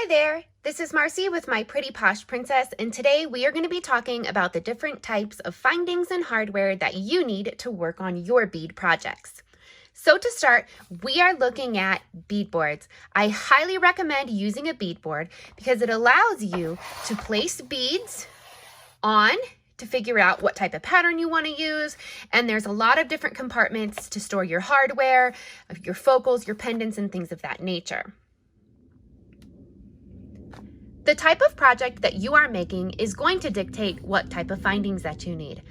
there, this is Marcy with My Pretty Posh Princess, and today we are going to be talking about the different types of findings and hardware that you need to work on your bead projects. So to start, we are looking at bead boards. I highly recommend using a bead board because it allows you to place beads on to figure out what type of pattern you want to use, and there's a lot of different compartments to store your hardware, your focals, your pendants, and things of that nature. The type of project that you are making is going to dictate what type of findings that you need.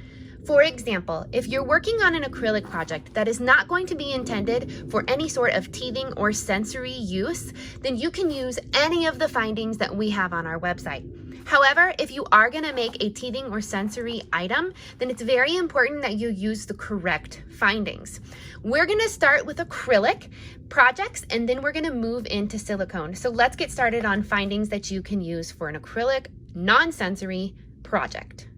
For example, if you're working on an acrylic project that is not going to be intended for any sort of teething or sensory use, then you can use any of the findings that we have on our website. However, if you are going to make a teething or sensory item, then it's very important that you use the correct findings. We're going to start with acrylic projects and then we're going to move into silicone. So let's get started on findings that you can use for an acrylic non-sensory project.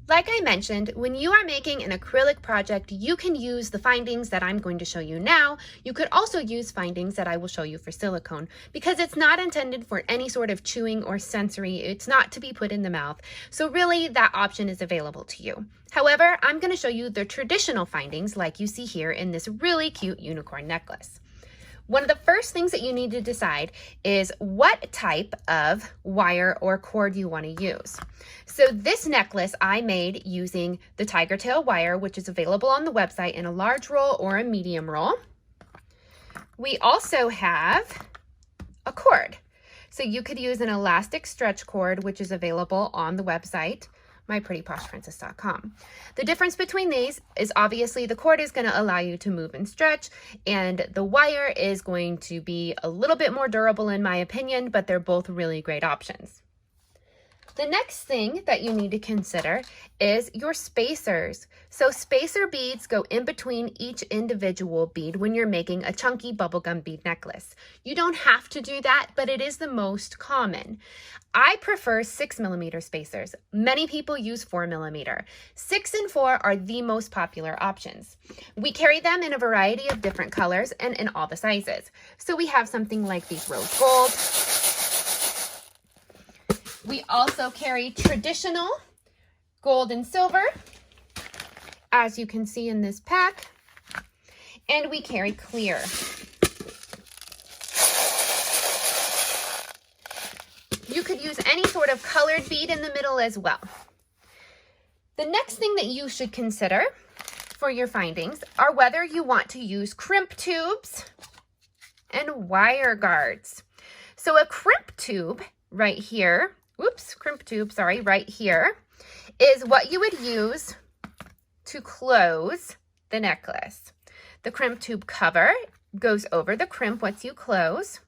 Like I mentioned, when you are making an acrylic project, you can use the findings that I'm going to show you now. You could also use findings that I will show you for silicone because it's not intended for any sort of chewing or sensory. It's not to be put in the mouth. So really that option is available to you. However, I'm going to show you the traditional findings like you see here in this really cute unicorn necklace. One of the first things that you need to decide is what type of wire or cord you want to use. So this necklace I made using the tiger tail wire, which is available on the website in a large roll or a medium roll. We also have a cord. So you could use an elastic stretch cord, which is available on the website, myprettyposhprincess.com. The difference between these is obviously the cord is going to allow you to move and stretch, and the wire is going to be a little bit more durable in my opinion, but they're both really great options. The next thing that you need to consider is your spacers. So spacer beads go in between each individual bead when you're making a chunky bubblegum bead necklace. You don't have to do that, but it is the most common. I prefer 6mm spacers. Many people use 4mm. 6 and 4 are the most popular options. We carry them in a variety of different colors and in all the sizes. So we have something like these rose gold. We also carry traditional gold and silver, as you can see in this pack, and we carry clear. You could use any sort of colored bead in the middle as well. The next thing that you should consider for your findings are whether you want to use crimp tubes and wire guards. So a crimp tube right here, right here, is what you would use to close the necklace. The crimp tube cover goes over the crimp once you close.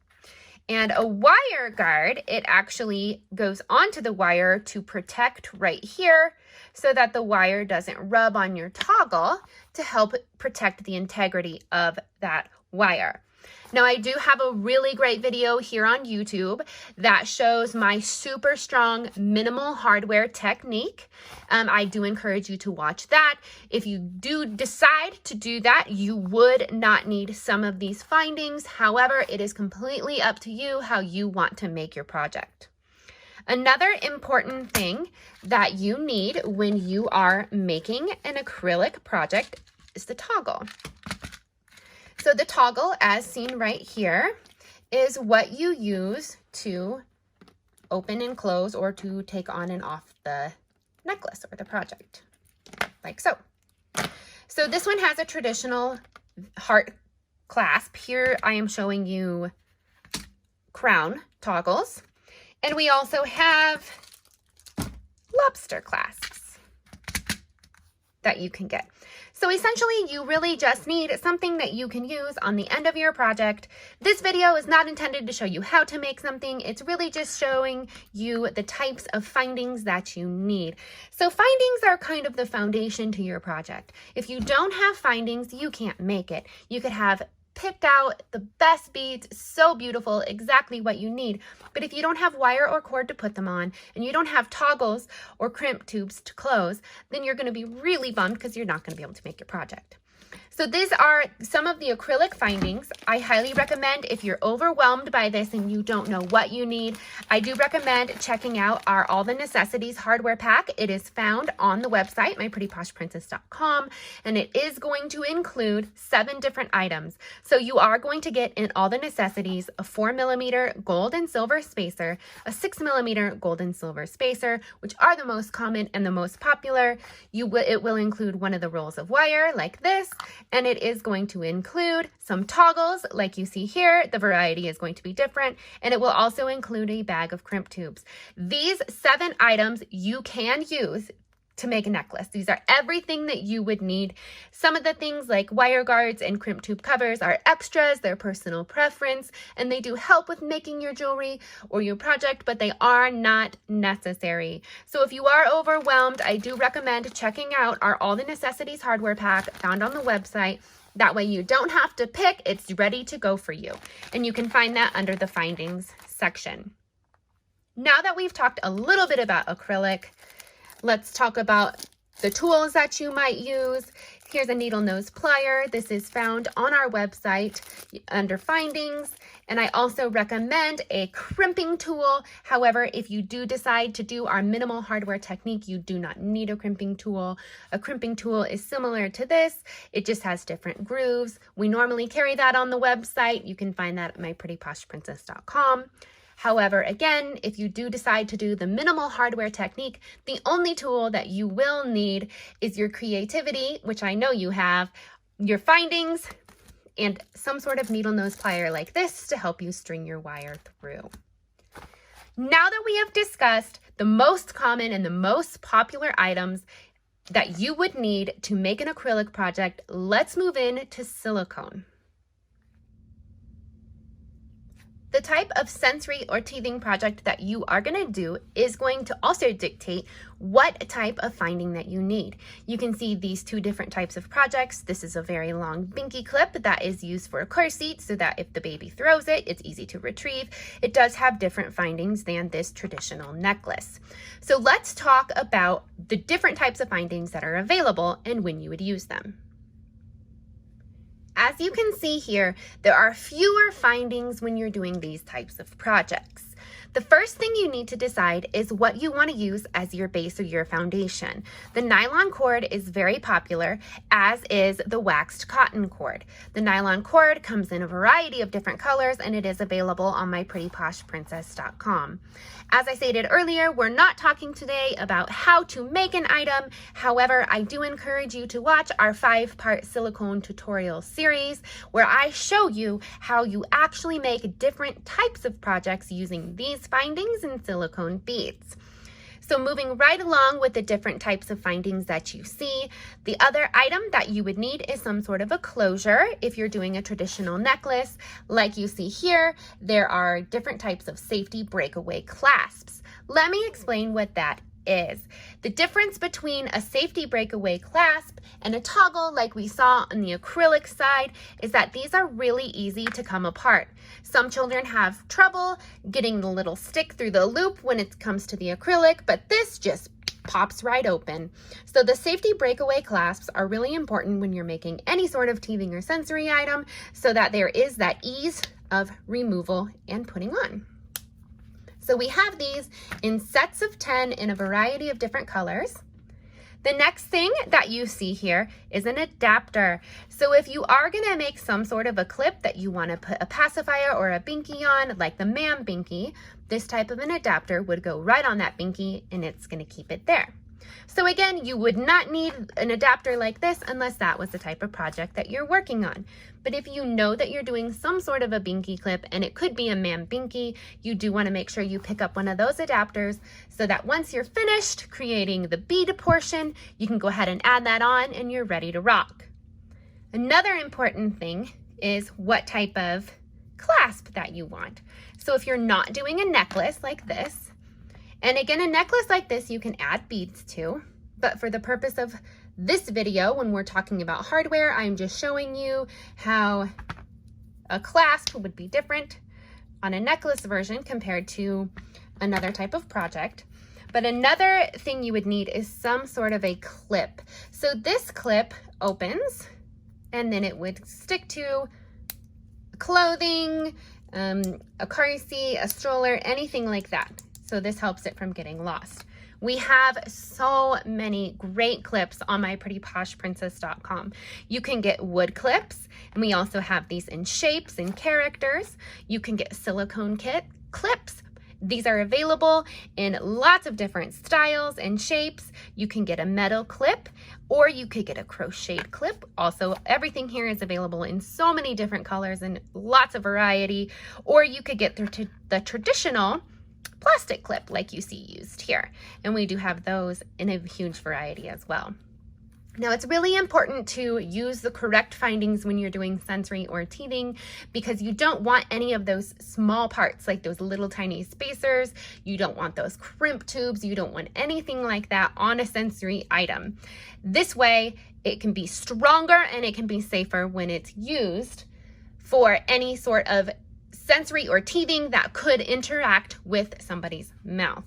And a wire guard, it actually goes onto the wire to protect right here so that the wire doesn't rub on your toggle to help protect the integrity of that wire. Now, I do have a really great video here on YouTube that shows my super strong minimal hardware technique. I do encourage you to watch that. If you do decide to do that, you would not need some of these findings. However, it is completely up to you how you want to make your project. Another important thing that you need when you are making an acrylic project is the toggle. So the toggle, as seen right here, is what you use to open and close or to take on and off the necklace or the project, like so. So this one has a traditional heart clasp. Here I am showing you crown toggles. And we also have lobster clasps that you can get. So essentially, you really just need something that you can use on the end of your project. This video is not intended to show you how to make something. It's really just showing you the types of findings that you need. So findings are kind of the foundation to your project. If you don't have findings, you can't make it. You could have picked out the best beads, so beautiful, exactly what you need. But if you don't have wire or cord to put them on, and you don't have toggles or crimp tubes to close, then you're going to be really bummed because you're not going to be able to make your project. So these are some of the acrylic findings. I highly recommend, if you're overwhelmed by this and you don't know what you need, I do recommend checking out our All the Necessities hardware pack. It is found on the website, myprettyposhprincess.com, and it is going to include 7 different items. So you are going to get in All the Necessities a 4mm gold and silver spacer, a 6mm gold and silver spacer, which are the most common and the most popular. It will include one of the rolls of wire like this, and it is going to include some toggles like you see here. The variety is going to be different, and it will also include a bag of crimp tubes. These 7 items you can use to make a necklace. These are everything that you would need. Some of the things like wire guards and crimp tube covers are extras, they're personal preference, and they do help with making your jewelry or your project, but they are not necessary. So if you are overwhelmed, I do recommend checking out our All the Necessities hardware pack found on the website. That way you don't have to pick, it's ready to go for you. And you can find that under the findings section. Now that we've talked a little bit about acrylic, let's talk about the tools that you might use. Here's a needle nose plier. This is found on our website under findings. And I also recommend a crimping tool. However, if you do decide to do our minimal hardware technique, you do not need a crimping tool. A crimping tool is similar to this. It just has different grooves. We normally carry that on the website. You can find that at myprettyposhprincess.com. However, again, if you do decide to do the minimal hardware technique, the only tool that you will need is your creativity, which I know you have, your findings, and some sort of needle nose plier like this to help you string your wire through. Now that we have discussed the most common and the most popular items that you would need to make an acrylic project, let's move into silicone. The type of sensory or teething project that you are going to do is going to also dictate what type of finding that you need. You can see these 2 different types of projects. This is a very long binky clip that is used for a car seat so that if the baby throws it, it's easy to retrieve. It does have different findings than this traditional necklace. So let's talk about the different types of findings that are available and when you would use them. As you can see here, there are fewer findings when you're doing these types of projects. The first thing you need to decide is what you want to use as your base or your foundation. The nylon cord is very popular, as is the waxed cotton cord. The nylon cord comes in a variety of different colors, and it is available on myprettyposhprincess.com. As I stated earlier, we're not talking today about how to make an item. However, I do encourage you to watch our 5-part silicone tutorial series where I show you how you actually make different types of projects using these findings and silicone beads. So moving right along with the different types of findings that you see, the other item that you would need is some sort of a closure. If you're doing a traditional necklace, like you see here, there are different types of safety breakaway clasps. Let me explain what that is. The difference between a safety breakaway clasp and a toggle like we saw on the acrylic side is that these are really easy to come apart. Some children have trouble getting the little stick through the loop when it comes to the acrylic, but this just pops right open. So the safety breakaway clasps are really important when you're making any sort of teething or sensory item so that there is that ease of removal and putting on. So we have these in sets of 10 in a variety of different colors. The next thing that you see here is an adapter. So if you are going to make some sort of a clip that you want to put a pacifier or a binky on, like the Mam binky, this type of an adapter would go right on that binky and it's going to keep it there. So again, you would not need an adapter like this unless that was the type of project that you're working on. But if you know that you're doing some sort of a binky clip, and it could be a Mam binky, you do want to make sure you pick up one of those adapters so that once you're finished creating the bead portion, you can go ahead and add that on and you're ready to rock. Another important thing is what type of clasp that you want. So if you're not doing a necklace like this, and again, a necklace like this you can add beads to, but for the purpose of this video, when we're talking about hardware, I'm just showing you how a clasp would be different on a necklace version compared to another type of project. But another thing you would need is some sort of a clip. So this clip opens and then it would stick to clothing, a car seat, a stroller, anything like that. So this helps it from getting lost. We have so many great clips on myprettyposhprincess.com. You can get wood clips, and we also have these in shapes and characters. You can get silicone clips. These are available in lots of different styles and shapes. You can get a metal clip, or you could get a crocheted clip. Also, everything here is available in so many different colors and lots of variety, or you could get the traditional plastic clip like you see used here. And we do have those in a huge variety as well. Now, it's really important to use the correct findings when you're doing sensory or teething, because you don't want any of those small parts like those little tiny spacers. You don't want those crimp tubes. You don't want anything like that on a sensory item. This way, it can be stronger and it can be safer when it's used for any sort of sensory or teething that could interact with somebody's mouth.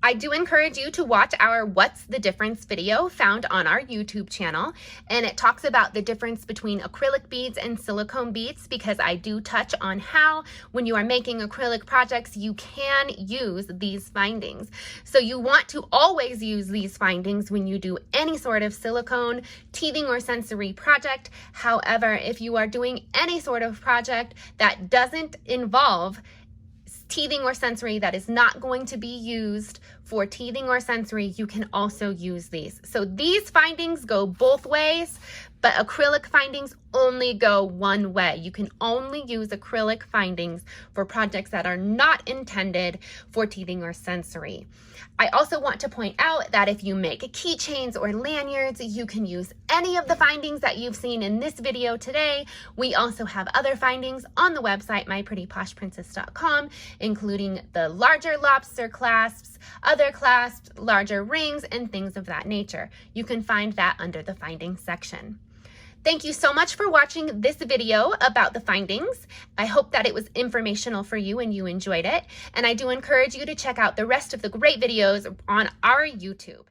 I do encourage you to watch our What's the Difference video found on our YouTube channel, and it talks about the difference between acrylic beads and silicone beads, because I do touch on how when you are making acrylic projects you can use these findings. So you want to always use these findings when you do any sort of silicone, teething, or sensory project. However, if you are doing any sort of project that doesn't involve teething or sensory, that is not going to be used for teething or sensory, you can also use these. So these findings go both ways, but acrylic findings only go one way. You can only use acrylic findings for projects that are not intended for teething or sensory. I also want to point out that if you make keychains or lanyards, you can use any of the findings that you've seen in this video today. We also have other findings on the website, myprettyposhprincess.com, including the larger lobster clasps, other clasps, larger rings, and things of that nature. You can find that under the findings section. Thank you so much for watching this video about the findings. I hope that it was informational for you and you enjoyed it. And I do encourage you to check out the rest of the great videos on our YouTube.